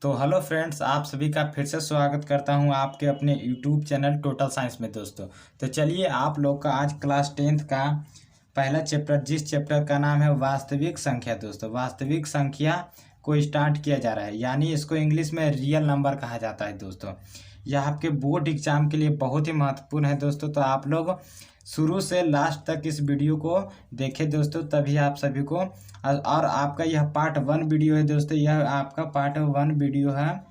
तो hello friends, आप सभी का फिर से स्वागत करता हूं आपके अपने यूट्यूब चैनल टोटल साइंस में दोस्तों। तो चलिए आप लोग का आज क्लास 10th का पहला चैप्टर, जिस चैप्टर का नाम है वास्तविक संख्या दोस्तों, वास्तविक संख्या को स्टार्ट किया जा रहा है। यानी इसको इंग्लिश में रियल नंबर कहा जाता है दोस्तों। यह आपके बोर्ड एग्जाम के लिए बहुत ही महत्वपूर्ण है दोस्तों। तो आप लोग शुरू से लास्ट तक इस वीडियो को देखें दोस्तों, तभी आप सभी को। और आपका यह पार्ट 1 वीडियो है दोस्तों, यह आपका पार्ट 1 वीडियो है।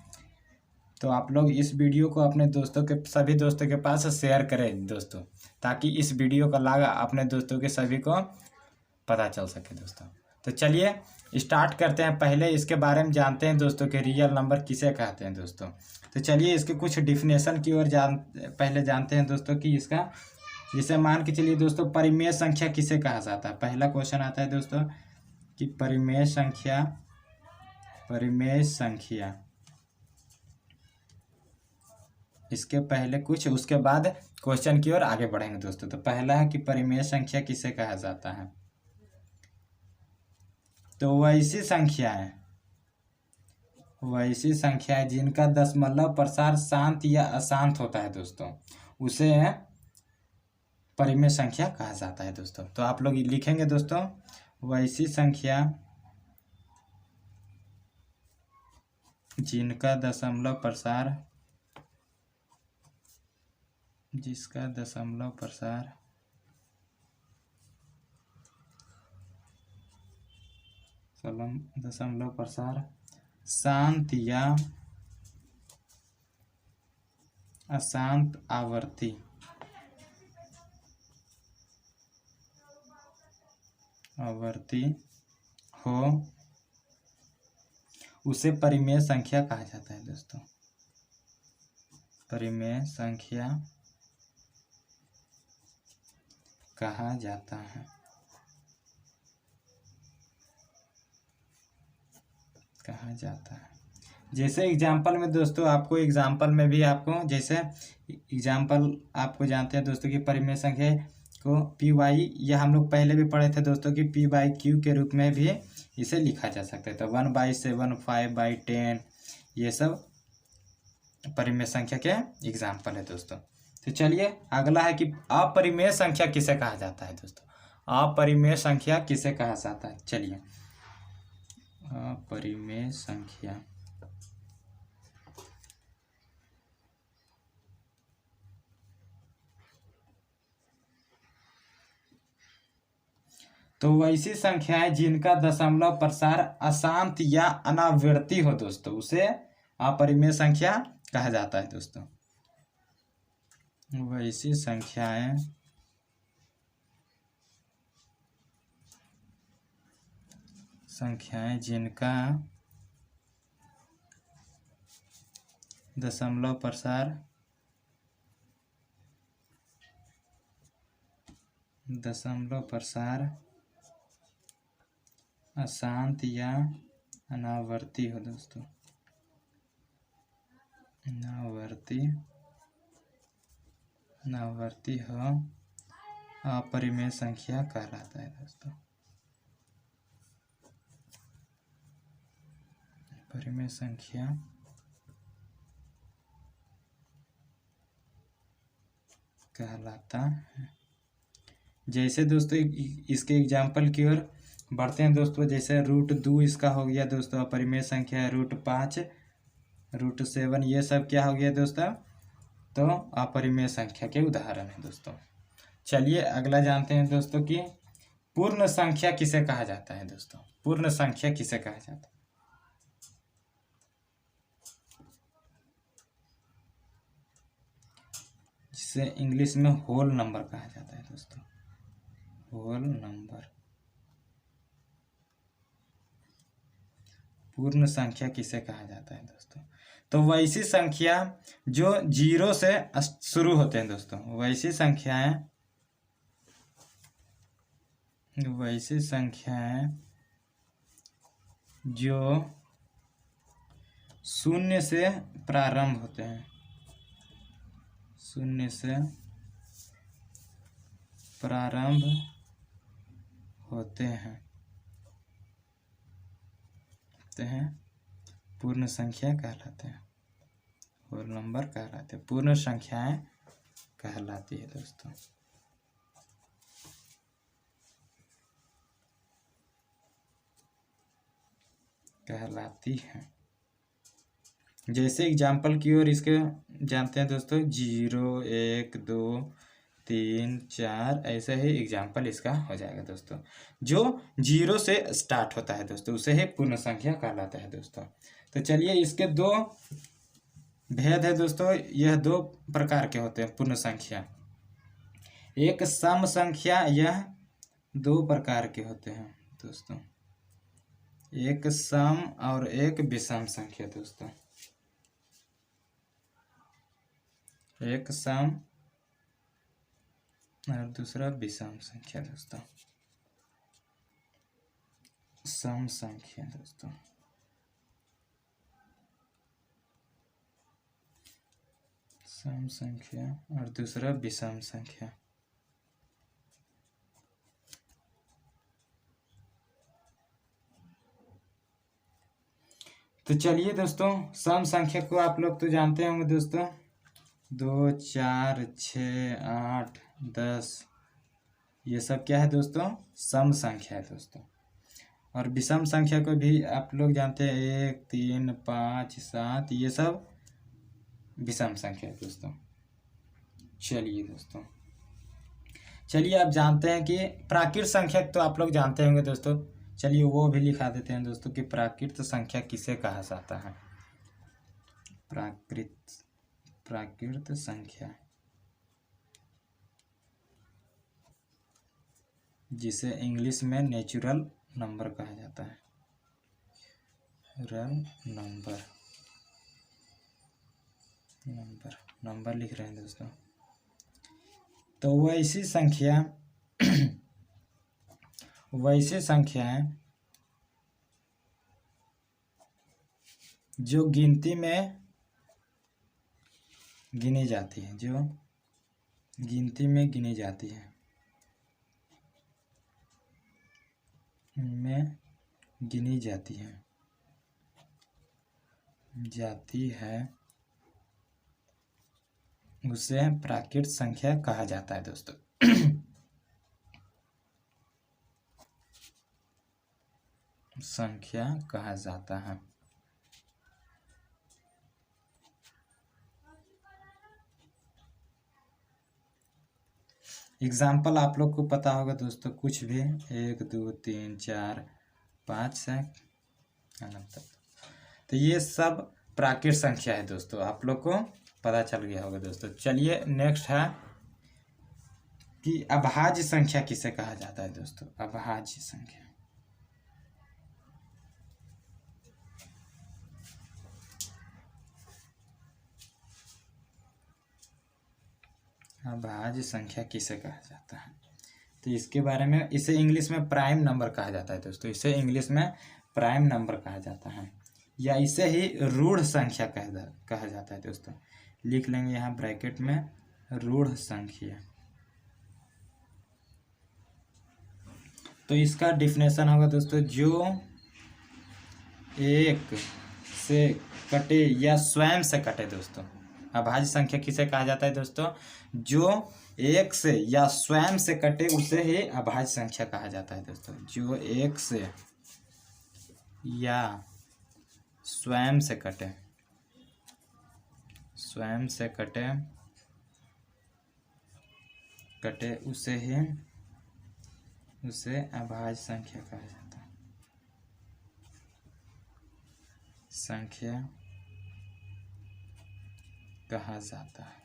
तो आप लोग इस वीडियो को अपने दोस्तों के सभी दोस्तों के पास शेयर करें दोस्तों, ताकि इस वीडियो का लाभ अपने दोस्तों के सभी को पता चल सके दोस्तों। तो चलिए स्टार्ट करते हैं। पहले इसके बारे में जानते हैं दोस्तों कि रियल नंबर किसे कहते हैं दोस्तों। तो चलिए इसके कुछ डिफिनेशन की ओर पहले जानते हैं दोस्तों कि इसका, जिसे मान के चलिए दोस्तों, परिमेय संख्या किसे कहा जाता है। पहला क्वेश्चन आता है दोस्तों कि परिमेय संख्या इसके पहले कुछ, उसके बाद क्वेश्चन की ओर आगे बढ़ेंगे दोस्तों। तो पहला है कि परिमेय संख्या किसे कहा जाता है। तो वैसी संख्याएं जिनका दशमलव प्रसार शांत या अशांत होता है दोस्तों, उसे परिमेय संख्या कहा जाता है दोस्तों। तो आप लोग लिखेंगे दोस्तों, वैसी संख्या जिसका दशमलव प्रसार शांत या अशांत आवर्ती हो, उसे परिमेय संख्या कहा जाता है दोस्तों। परिमेय संख्या कहा जाता है। जैसे एग्जाम्पल में दोस्तों, आपको एग्जाम्पल में भी आपको, जैसे एग्जाम्पल आपको जानते हैं दोस्तों कि परिमेय संख्या को पी वाई, यह हम लोग पहले भी पढ़े थे दोस्तों कि पी बाई क्यू के रूप में भी इसे लिखा जा सकता है। तो 1/7, 5/10, ये सब परिमेय संख्या के एग्जाम्पल है दोस्तों। तो चलिए अगला है कि अपरिमेय संख्या किसे कहा जाता है दोस्तों। अपरिमेय संख्या किसे कहा जाता है, चलिए। अपरिमेय संख्या तो वैसी संख्याएं जिनका दशमलव प्रसार अशांत या अनावर्ती हो दोस्तों, उसे अपरिमेय संख्या कहा जाता है दोस्तों। वैसी संख्याएं जिनका दशमलव प्रसार अशांत या अनावर्ती हो दोस्तों, अनावर्ती हो, अपरिमेय संख्या कहलाता है दोस्तों। परिमेय संख्या कहलाता है। जैसे दोस्तों इसके एग्जाम्पल की ओर बढ़ते हैं दोस्तों। जैसे √2 इसका हो गया दोस्तों अपरिमेय संख्या है। √5, √7, ये सब क्या हो गया दोस्तों, तो अपरिमेय संख्या के उदाहरण है दोस्तों। चलिए अगला जानते हैं दोस्तों कि पूर्ण संख्या किसे कहा जाता है दोस्तों। पूर्ण संख्या किसे कहा जाता है, जिसे इंग्लिश में होल नंबर कहा जाता है दोस्तों। होल नंबर, पूर्ण संख्या किसे कहा जाता है दोस्तों। तो वैसी संख्या जो 0 से शुरू होते हैं दोस्तों, वैसी संख्याएं जो 0 से प्रारंभ होते हैं, 0 से प्रारंभ होते हैं पूर्ण संख्या कहलाते हैं, होल नंबर कहलाते हैं, पूर्ण संख्याएं कहलाती है दोस्तों। कहलाती है। जैसे एग्जाम्पल की ओर इसके जानते हैं दोस्तों, 0, 1, 2, 3, 4, ऐसा ही एग्जाम्पल इसका हो जाएगा दोस्तों। जो 0 से स्टार्ट होता है दोस्तों उसे ही पूर्ण संख्या कहलाता है दोस्तों। तो चलिए इसके दो भेद है दोस्तों। यह दो प्रकार के होते हैं पूर्ण संख्या। एक सम संख्या, यह दो प्रकार के होते हैं दोस्तों, एक सम और एक विषम संख्या दोस्तों। एक सम और दूसरा विषम संख्या दोस्तों। सम संख्या दोस्तों, सम संख्या और दूसरा विषम संख्या। तो चलिए दोस्तों, सम संख्या को आप लोग तो जानते होंगे दोस्तों, 2, 4, 6, 8, 10, ये सब क्या है दोस्तों, सम संख्या है दोस्तों। और विषम संख्या को भी आप लोग जानते हैं, 1, 3, 5, 7, ये सब विषम संख्या है दोस्तों। चलिए दोस्तों, चलिए आप जानते हैं कि प्राकृत संख्या तो आप लोग जानते होंगे दोस्तों। चलिए वो भी लिखा देते हैं दोस्तों कि प्राकृत संख्या किसे कहा जाता है। प्राकृत संख्या, जिसे इंग्लिश में नेचुरल नंबर कहा जाता है। नंबर लिख रहे हैं दोस्तों। तो वैसी संख्याएं जो गिनती में गिनी जाती है, जो गिनती में गिनी जाती है, में गिनी जाती है, उसे प्राकृत संख्या कहा जाता है दोस्तों। संख्या कहा जाता है। एग्जाम्पल आप लोग को पता होगा दोस्तों, कुछ भी 1, 2, 3, 4, 5 से अनंत तक। तो ये सब प्राकृत संख्या है दोस्तों, आप लोग को पता चल गया होगा दोस्तों। चलिए नेक्स्ट है कि अभाज्य संख्या किसे कहा जाता है दोस्तों। अभाज्य संख्या, अभाज्य संख्या किसे कहा जाता है, तो इसके बारे में, इसे इंग्लिश में प्राइम नंबर कहा जाता है दोस्तों। इसे इंग्लिश में प्राइम नंबर कहा जाता है, या इसे ही रूढ़ संख्या कहा जाता है दोस्तों। लिख लेंगे यहाँ ब्रैकेट में, रूढ़ संख्या। तो इसका डिफिनेशन होगा दोस्तों, जो एक से कटे या स्वयं से कटे दोस्तों। अभाज्य संख्या किसे कहा जाता है दोस्तों, जो एक से या स्वयं से कटे उसे ही अभाज्य संख्या कहा जाता है दोस्तों। जो एक से या स्वयं से कटे, उसे अभाज्य संख्या कहा जाता है। संख्या कहा जाता है।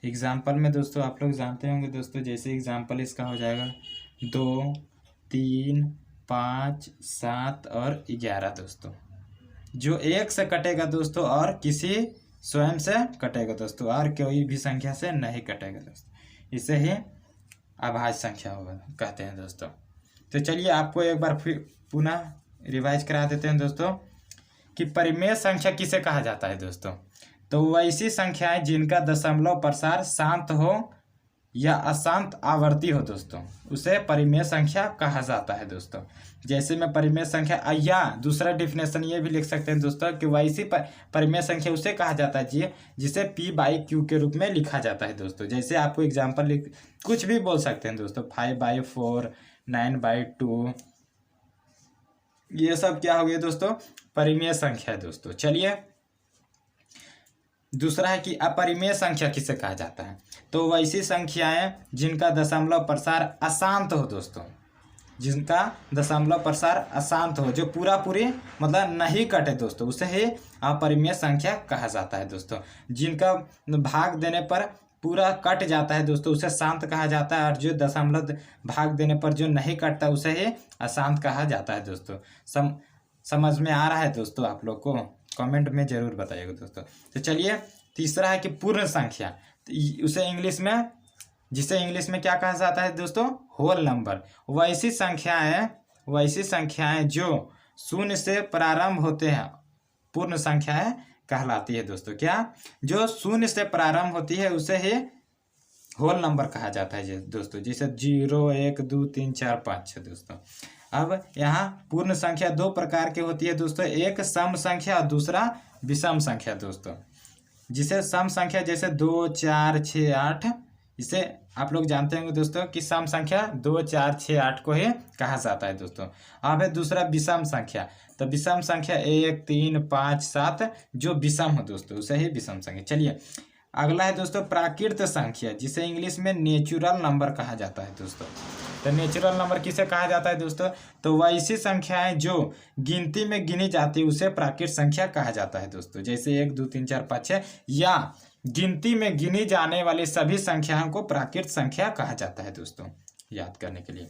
एग्जाम्पल में दोस्तों आप लोग जानते होंगे दोस्तों, जैसे एग्जाम्पल इसका हो जाएगा 2, 3, 5, 7 और 11 दोस्तों। जो एक से कटेगा दोस्तों और किसी स्वयं से कटेगा दोस्तों, और कोई भी संख्या से नहीं कटेगा दोस्तों, इसे ही अभाज्य संख्या होगा कहते हैं दोस्तों। तो चलिए आपको एक बार फिर पुनः रिवाइज करा देते हैं दोस्तों कि परिमेय संख्या किसे कहा जाता है दोस्तों। तो वैसी संख्याएं जिनका दशमलव प्रसार शांत हो या अशांत आवर्ती हो दोस्तों, उसे परिमेय संख्या कहा जाता है दोस्तों। जैसे मैं परिमेय संख्या, या दूसरा डिफिनेशन ये भी लिख सकते हैं दोस्तों कि वैसी परिमेय संख्या उसे कहा जाता है जिसे p/q के रूप में लिखा जाता है दोस्तों। जैसे आपको एग्जाम्पल कुछ भी बोल सकते हैं दोस्तों, 5/4, 9/2, ये सब क्या हो गया दोस्तों, परिमेय संख्या है दोस्तों। चलिए दूसरा है कि अपरिमेय संख्या किसे कहा जाता है। तो वैसी संख्याएं जिनका दशमलव प्रसार अशांत हो दोस्तों, जिनका दशमलव प्रसार अशांत हो, जो पूरी मतलब नहीं कटे दोस्तों, उसे ही अपरिमेय संख्या कहा जाता है दोस्तों। जिनका भाग देने पर पूरा कट जाता है दोस्तों, उसे शांत कहा जाता है, और जो दशमलव भाग देने पर जो नहीं कटता उसे ही अशांत कहा जाता है दोस्तों। समझ में आ रहा है दोस्तों आप लोग को? कमेंट में जरूर बताइएगा दोस्तों। तो चलिए तीसरा है कि पूर्ण संख्या, उसे इंग्लिश में, जिसे इंग्लिश में क्या कहा जाता है दोस्तों, होल नंबर। वैसी संख्याएं जो शून्य से प्रारंभ होते हैं, पूर्ण संख्याएं कहलाती है दोस्तों। क्या? जो शून्य से प्रारंभ होती है उसे ही होल नंबर कहा जाता है दोस्तों। जैसे 0, 1, 2, 3, 4, 5 है दोस्तों। अब यहाँ पूर्ण संख्या दो प्रकार की होती है दोस्तों, एक सम संख्या और दूसरा विषम संख्या दोस्तों। जिसे सम संख्या जैसे 2, 4, 6, 8, इसे आप लोग जानते होंगे दोस्तों कि सम संख्या 2, 4, 6, 8 को ही कहा जाता है दोस्तों। अब है दूसरा विषम संख्या, तो विषम संख्या 1, 3, 5, 7 जो विषम हो दोस्तों, उसे ही विषम संख्या। चलिए अगला है दोस्तों प्राकृत संख्या, जिसे इंग्लिश में नेचुरल नंबर कहा जाता है दोस्तों। तो नेचुरल नंबर किसे कहा जाता है दोस्तों, तो वैसी संख्याएं जो गिनती में गिनी जाती है उसे प्राकृत संख्या कहा जाता है दोस्तों। जैसे 1, 2, 3, 4, 5, 6, या गिनती में गिनी जाने वाली सभी संख्याओं को प्राकृत संख्या कहा जाता है दोस्तों, याद करने के लिए।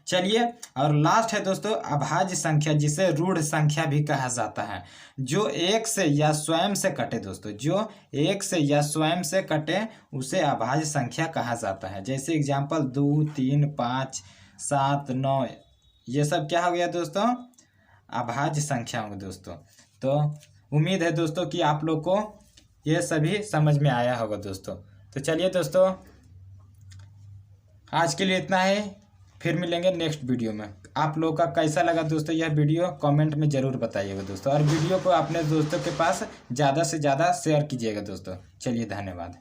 चलिए और लास्ट है दोस्तों अभाज्य संख्या, जिसे रूढ़ संख्या भी कहा जाता है, जो एक से या स्वयं से कटे दोस्तों, जो एक से या स्वयं से कटे उसे अभाज्य संख्या कहा जाता है। जैसे एग्जांपल 2, 3, 5, 7, 9, ये सब क्या हो गया दोस्तों, अभाज्य संख्या होंगे दोस्तों। तो उम्मीद है दोस्तों कि आप लोग को ये सभी समझ में आया होगा दोस्तों। तो चलिए दोस्तों आज के लिए इतना ही, फिर मिलेंगे नेक्स्ट वीडियो में। आप लोगों का कैसा लगा दोस्तों यह वीडियो, कमेंट में ज़रूर बताइएगा दोस्तों, और वीडियो को अपने दोस्तों के पास ज़्यादा से ज़्यादा शेयर कीजिएगा दोस्तों। चलिए धन्यवाद।